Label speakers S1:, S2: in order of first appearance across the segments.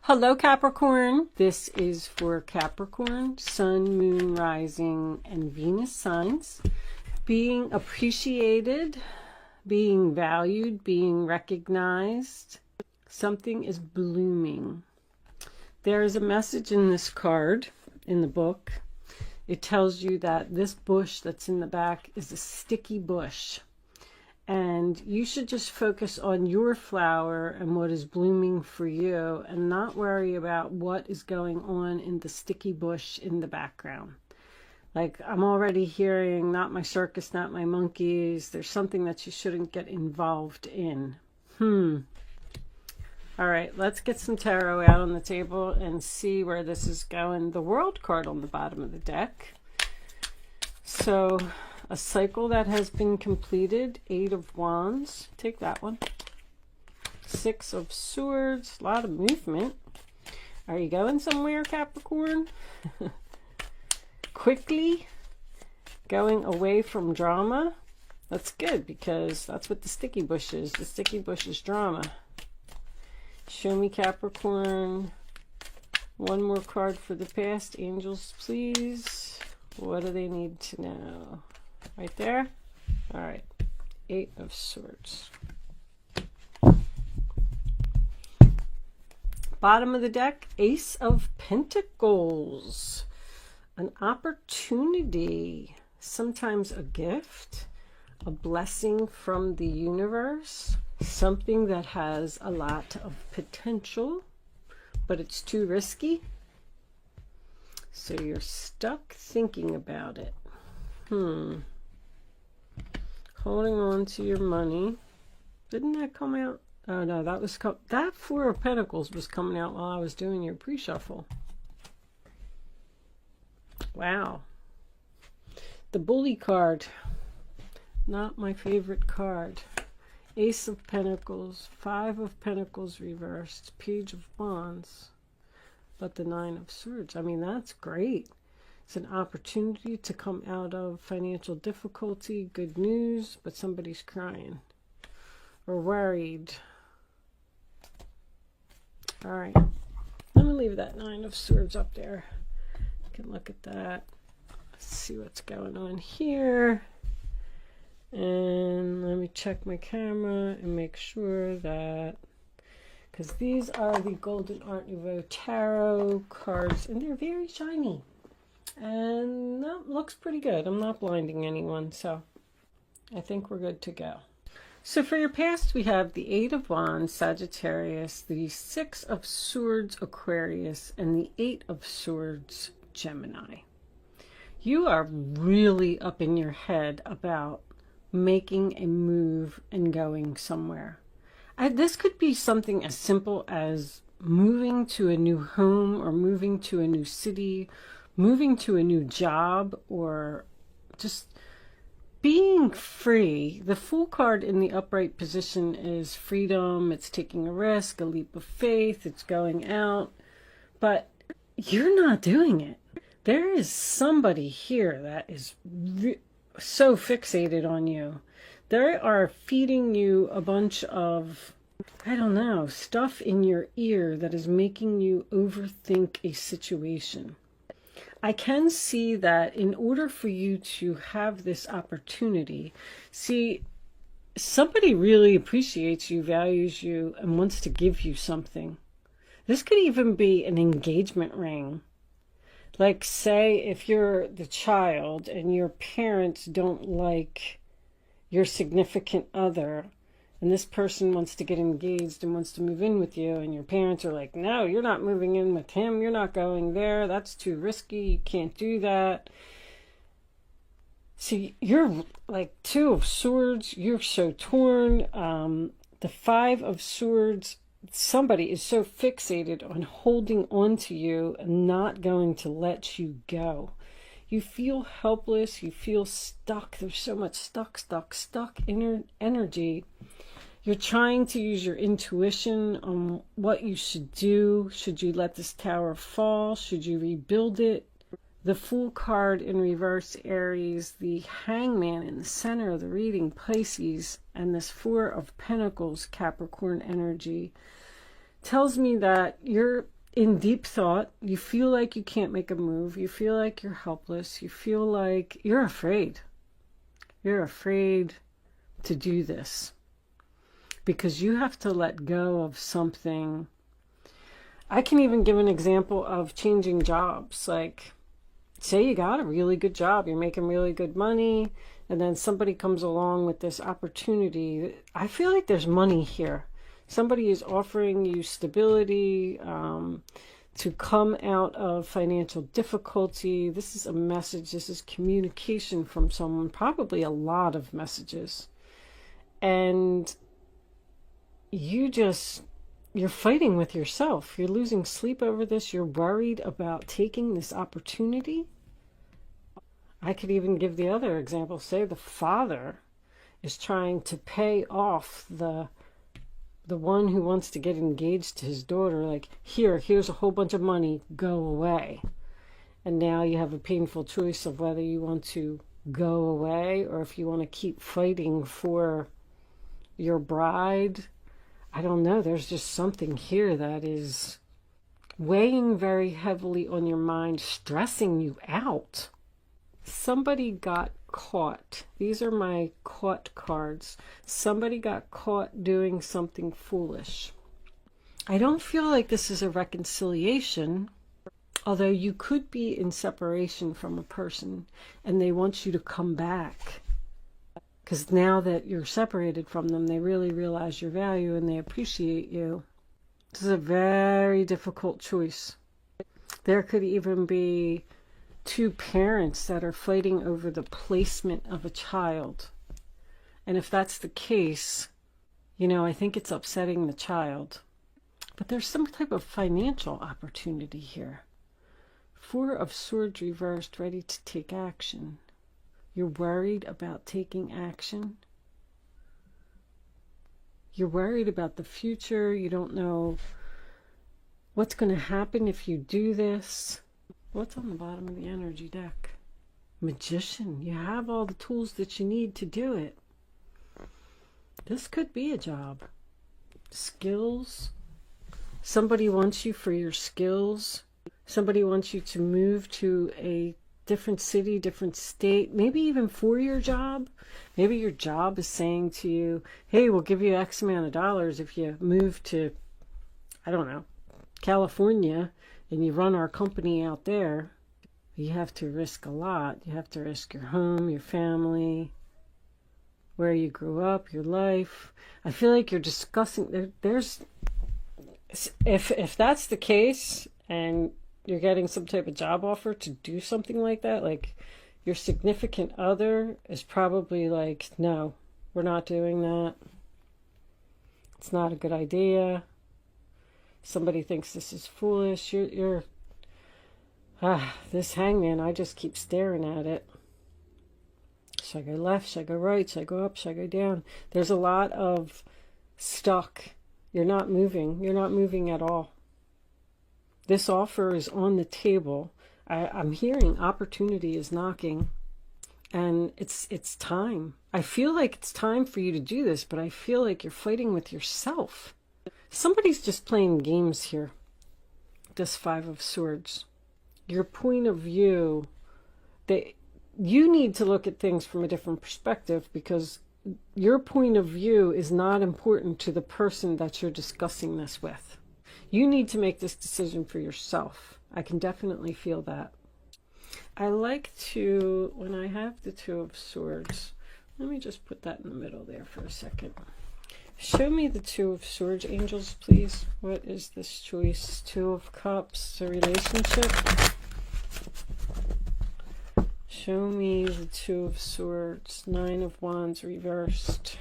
S1: Hello Capricorn, this is for Capricorn, Sun, Moon, Rising, and Venus signs. Being appreciated, being valued, being recognized. Something is blooming. There is a message in this card, in the book. It tells you that this bush that's in the back is a sticky bush. And you should just focus on your flower and what is blooming for you and not worry about what is going on in the sticky bush in the background. Like, I'm already hearing, not my circus, not my monkeys. There's something that you shouldn't get involved in. All right, let's get some tarot out on the table and see where this is going. The World card on the bottom of the deck. So, a cycle that has been completed, 8 of Wands, take that one. 6 of Swords, a lot of movement. Are you going somewhere, Capricorn? Quickly going away from drama. That's good because that's what the sticky bush is. The sticky bush is drama. Show me, Capricorn. One more card for the past. Angels, please. What do they need to know? Right there. All right. 8 of Swords. Bottom of the deck, Ace of Pentacles. An opportunity, sometimes a gift, a blessing from the universe, something that has a lot of potential, but it's too risky. So you're stuck thinking about it. Holding on to your money. Didn't that come out? Oh no, that was that 4 of Pentacles was coming out while I was doing your pre-shuffle. Wow. The Bully card. Not my favorite card. Ace of Pentacles, 5 of Pentacles reversed, Page of Wands, but the 9 of Swords. I mean, that's great. It's an opportunity to come out of financial difficulty, good news, but somebody's crying or worried. All right, let me leave that 9 of Swords up there. You can look at that. Let's see what's going on here. And let me check my camera and make sure that, because these are the Golden Art Nouveau Tarot cards, and they're very shiny. And that looks pretty good. I'm not blinding anyone, so I think we're good to go. So for your past, we have the 8 of Wands, Sagittarius, the 6 of Swords, Aquarius, and the 8 of Swords, Gemini. You are really up in your head about making a move and going somewhere. This could be something as simple as moving to a new home or moving to a new city, moving to a new job, or just being free. The Fool card in the upright position is freedom. It's taking a risk, a leap of faith. It's going out. But you're not doing it. There is somebody here that is so fixated on you. They are feeding you a bunch of, I don't know, stuff in your ear that is making you overthink a situation. I can see that in order for you to have this opportunity, see, somebody really appreciates you, values you, and wants to give you something. This could even be an engagement ring. Like, say, if you're the child and your parents don't like your significant other, and this person wants to get engaged and wants to move in with you, and your parents are like, no, you're not moving in with him. You're not going there. That's too risky. You can't do that. See, you're like 2 of Swords. You're so torn. The 5 of Swords, somebody is so fixated on holding on to you and not going to let you go. You feel helpless. You feel stuck. There's so much stuck energy. You're trying to use your intuition on what you should do. Should you let this tower fall? Should you rebuild it? The Fool card in reverse, Aries, the Hangman in the center of the reading, Pisces, and this 4 of Pentacles, Capricorn energy. tells me that you're in deep thought. You feel like you can't make a move. You feel like you're helpless. You feel like you're afraid. You're afraid to do this because you have to let go of something. I can even give an example of changing jobs. Like, say you got a really good job, you're making really good money, and then somebody comes along with this opportunity. I feel like there's money here. Somebody is offering you stability, to come out of financial difficulty. This is a message. This is communication from someone, probably a lot of messages. And you're fighting with yourself. You're losing sleep over this. You're worried about taking this opportunity. I could even give the other example. Say the father is trying to pay off the one who wants to get engaged to his daughter, like, here's a whole bunch of money, go away. And now you have a painful choice of whether you want to go away or if you want to keep fighting for your bride. I don't know. There's just something here that is weighing very heavily on your mind, stressing you out. Somebody got caught. These are my caught cards. Somebody got caught doing something foolish. I don't feel like this is a reconciliation, although you could be in separation from a person and they want you to come back. Because now that you're separated from them, they really realize your value and they appreciate you. This is a very difficult choice. There could even be two parents that are fighting over the placement of a child. And if that's the case, I think it's upsetting the child. But there's some type of financial opportunity here. Four of Swords reversed, ready to take action. You're worried about taking action. You're worried about the future. You don't know what's going to happen if you do this. What's on the bottom of the energy deck? Magician. You have all the tools that you need to do it. This could be a job. Skills. Somebody wants you for your skills. Somebody wants you to move to a different city, different state, maybe even for your job. Maybe your job is saying to you, hey, we'll give you X amount of dollars if you move to, I don't know, California, and you run our company out there. You have to risk a lot. You have to risk your home, your family, where you grew up, your life. I feel like you're discussing, there's, if that's the case, and you're getting some type of job offer to do something like that, like your significant other is probably like, no, we're not doing that. It's not a good idea. Somebody thinks this is foolish. This hangman, I just keep staring at it. Should I go left? Should I go right? Should I go up? Should I go down? There's a lot of stuck. You're not moving. You're not moving at all. This offer is on the table. I'm hearing opportunity is knocking. And it's time. I feel like it's time for you to do this, but I feel like you're fighting with yourself. Somebody's just playing games here. This Five of Swords. Your point of view, you need to look at things from a different perspective, because your point of view is not important to the person that you're discussing this with. You need to make this decision for yourself. I can definitely feel that. I like to, when I have the Two of Swords, let me just put that in the middle there for a second. Show me the Two of Swords, angels, please. What is this choice? Two of Cups, a relationship. Show me the Two of Swords, Nine of Wands reversed.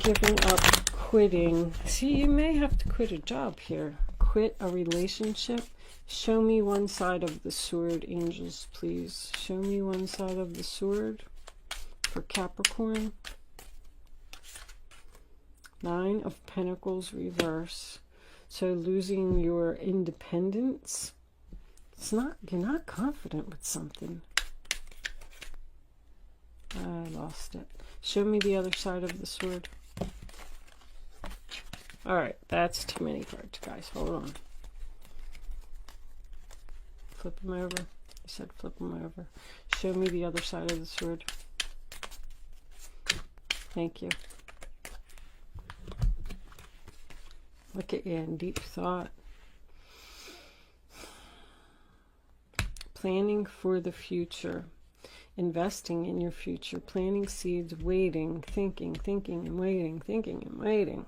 S1: Giving up, quitting. See, you may have to quit a job here. Quit a relationship. Show me one side of the sword, angels, please. Show me one side of the sword for Capricorn. Nine of Pentacles reverse. So losing your independence. You're not confident with something. I lost it. Show me the other side of the sword. All right, that's too many cards, guys. Hold on. Flip them over. I said flip them over. Show me the other side of the sword. Thank you. Look at you in deep thought. Planning for the future. Investing in your future. Planting seeds, waiting, thinking and waiting, thinking and waiting.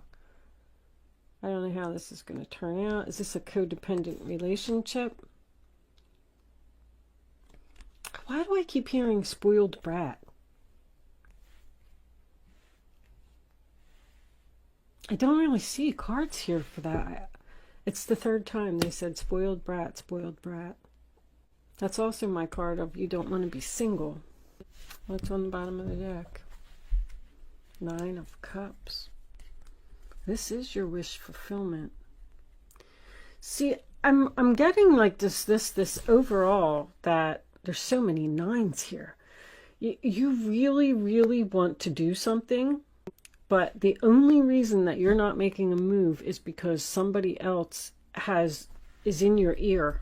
S1: I don't know how this is going to turn out. Is this a codependent relationship? Why do I keep hearing spoiled brat? I don't really see cards here for that. It's the third time they said spoiled brat, spoiled brat. That's also my card of you don't want to be single. What's on the bottom of the deck? 9 of Cups. This is your wish fulfillment. See, I'm getting like this overall that there's so many 9s here. You really want to do something, but the only reason that you're not making a move is because somebody else is in your ear,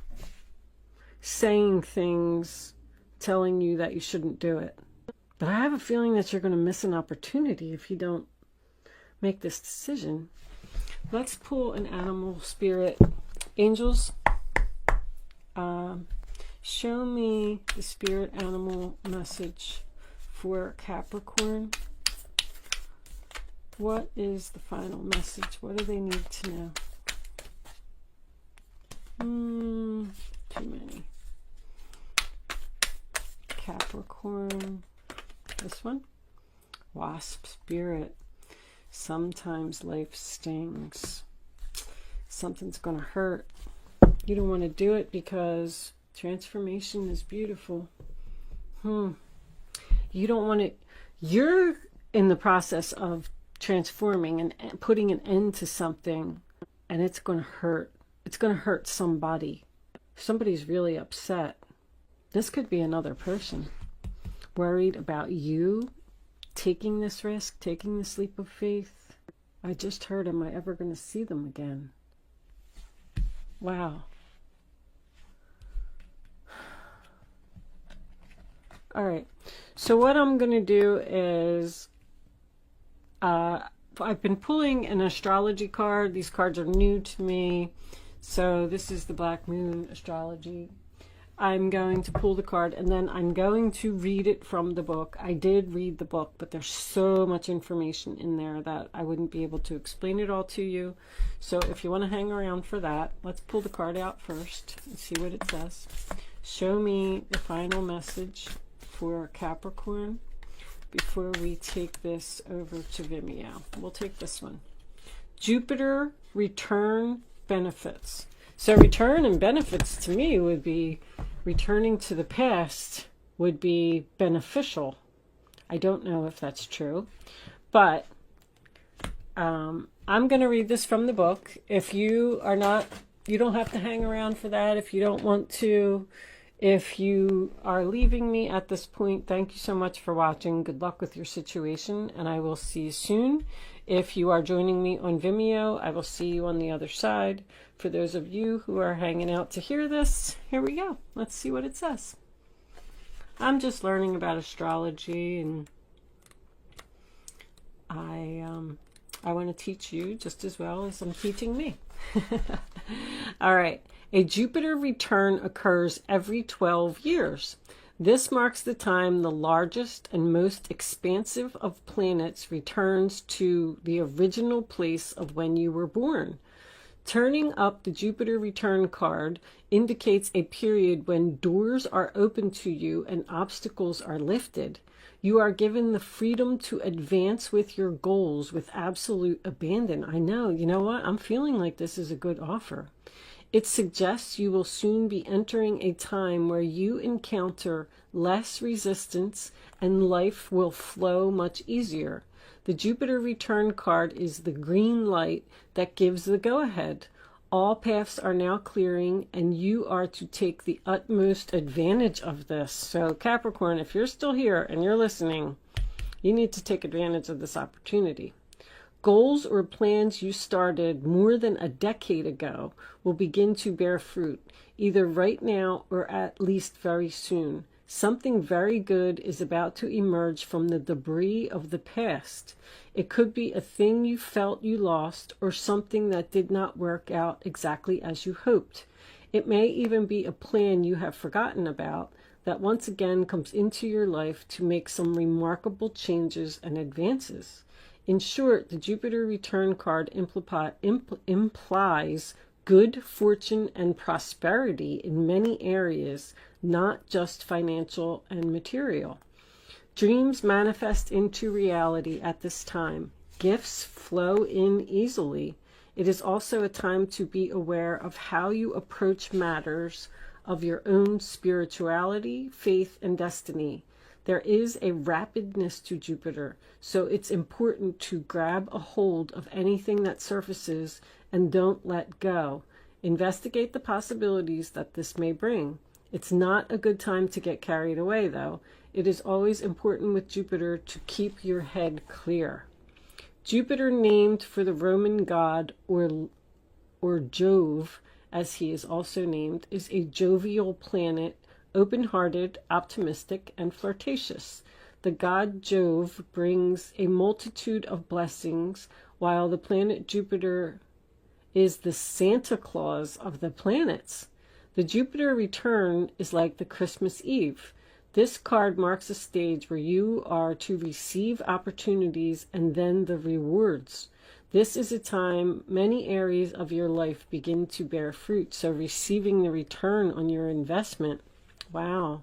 S1: saying things, telling you that you shouldn't do it. But I have a feeling that you're going to miss an opportunity if you don't make this decision. Let's pull an animal spirit. Angels, show me the spirit animal message for Capricorn. What is the final message? What do they need to know? Too many. Capricorn. This one. Wasp spirit. Sometimes life stings. Something's going to hurt. You don't want to do it because transformation is beautiful. You don't want to... You're in the process of transforming and putting an end to something, and it's going to hurt. It's going to hurt somebody. Somebody's really upset. This could be another person worried about you taking this risk, taking this leap of faith. I just heard, am I ever going to see them again? Wow. All right. So what I'm going to do is I've been pulling an astrology card. These cards are new to me. So this is the Black Moon astrology. I'm going to pull the card and then I'm going to read it from the book. I did read the book, but there's so much information in there that I wouldn't be able to explain it all to you. So if you want to hang around for that, let's pull the card out first and see what it says. Show me the final message for Capricorn before we take this over to Vimeo. We'll take this one. Jupiter return benefits. So return and benefits to me would be returning to the past would be beneficial. I don't know if that's true, but I'm going to read this from the book. If you are not, you don't have to hang around for that. If you don't want to, if you are leaving me at this point, thank you so much for watching. Good luck with your situation, and I will see you soon. If you are joining me on Vimeo, I will see you on the other side. For those of you who are hanging out to hear this, here we go. Let's see what it says. I'm just learning about astrology, and I want to teach you just as well as I'm teaching me. All right. A Jupiter return occurs every 12 years. This marks the time the largest and most expansive of planets returns to the original place of when you were born. Turning up the Jupiter return card indicates a period when doors are open to you and obstacles are lifted. You are given the freedom to advance with your goals with absolute abandon. I know, you know what? I'm feeling like this is a good offer. It suggests you will soon be entering a time where you encounter less resistance and life will flow much easier. The Jupiter return card is the green light that gives the go-ahead. All paths are now clearing and you are to take the utmost advantage of this. So Capricorn, if you're still here and you're listening, you need to take advantage of this opportunity. Goals or plans you started more than a decade ago will begin to bear fruit, either right now or at least very soon. Something very good is about to emerge from the debris of the past. It could be a thing you felt you lost or something that did not work out exactly as you hoped. It may even be a plan you have forgotten about that once again comes into your life to make some remarkable changes and advances. In short, the Jupiter return card implies good fortune and prosperity in many areas, not just financial and material. Dreams manifest into reality at this time. Gifts flow in easily. It is also a time to be aware of how you approach matters of your own spirituality, faith, and destiny. There is a rapidness to Jupiter, so it's important to grab a hold of anything that surfaces and don't let go. Investigate the possibilities that this may bring. It's not a good time to get carried away, though. It is always important with Jupiter to keep your head clear. Jupiter, named for the Roman god or Jove, as he is also named, is a jovial planet, open-hearted, optimistic, and flirtatious. The god Jove brings a multitude of blessings, while the planet Jupiter is the Santa Claus of the planets. The Jupiter return is like the Christmas Eve. This card marks a stage where you are to receive opportunities and then the rewards. This is a time many areas of your life begin to bear fruit, so receiving the return on your investment. Wow.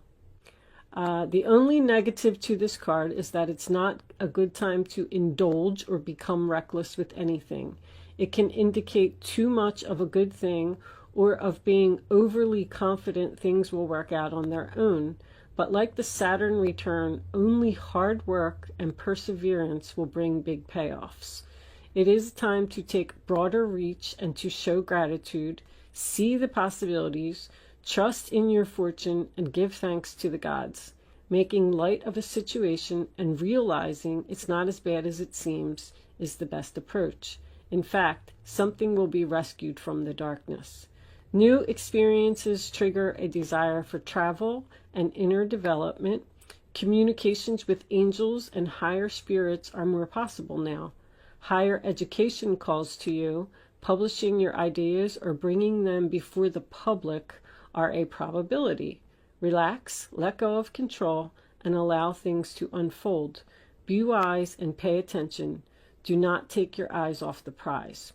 S1: The only negative to this card is that it's not a good time to indulge or become reckless with anything. It can indicate too much of a good thing or of being overly confident things will work out on their own. But like the Saturn return, only hard work and perseverance will bring big payoffs. It is time to take broader reach and to show gratitude, see the possibilities, trust in your fortune, and give thanks to the gods. Making light of a situation and realizing it's not as bad as it seems is the best approach. In fact, something will be rescued from the darkness. New experiences trigger a desire for travel and inner development. Communications with angels and higher spirits are more possible now. Higher education calls to you. Publishing your ideas or bringing them before the public are a probability. Relax, let go of control, and allow things to unfold. Be wise and pay attention. Do not take your eyes off the prize.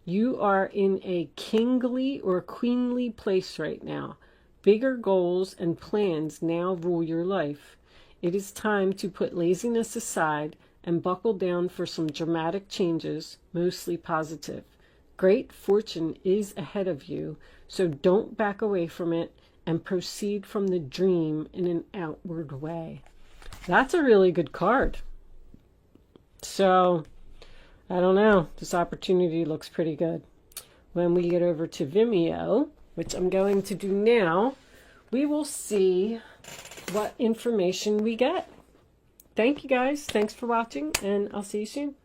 S1: You are in a kingly or queenly place right now. Bigger goals and plans now rule your life. It is time to put laziness aside and buckle down for some dramatic changes, mostly positive. Great fortune is ahead of you, so don't back away from it and proceed from the dream in an outward way. That's a really good card. So, I don't know. This opportunity looks pretty good. When we get over to Vimeo, which I'm going to do now, we will see what information we get. Thank you guys. Thanks for watching, and I'll see you soon.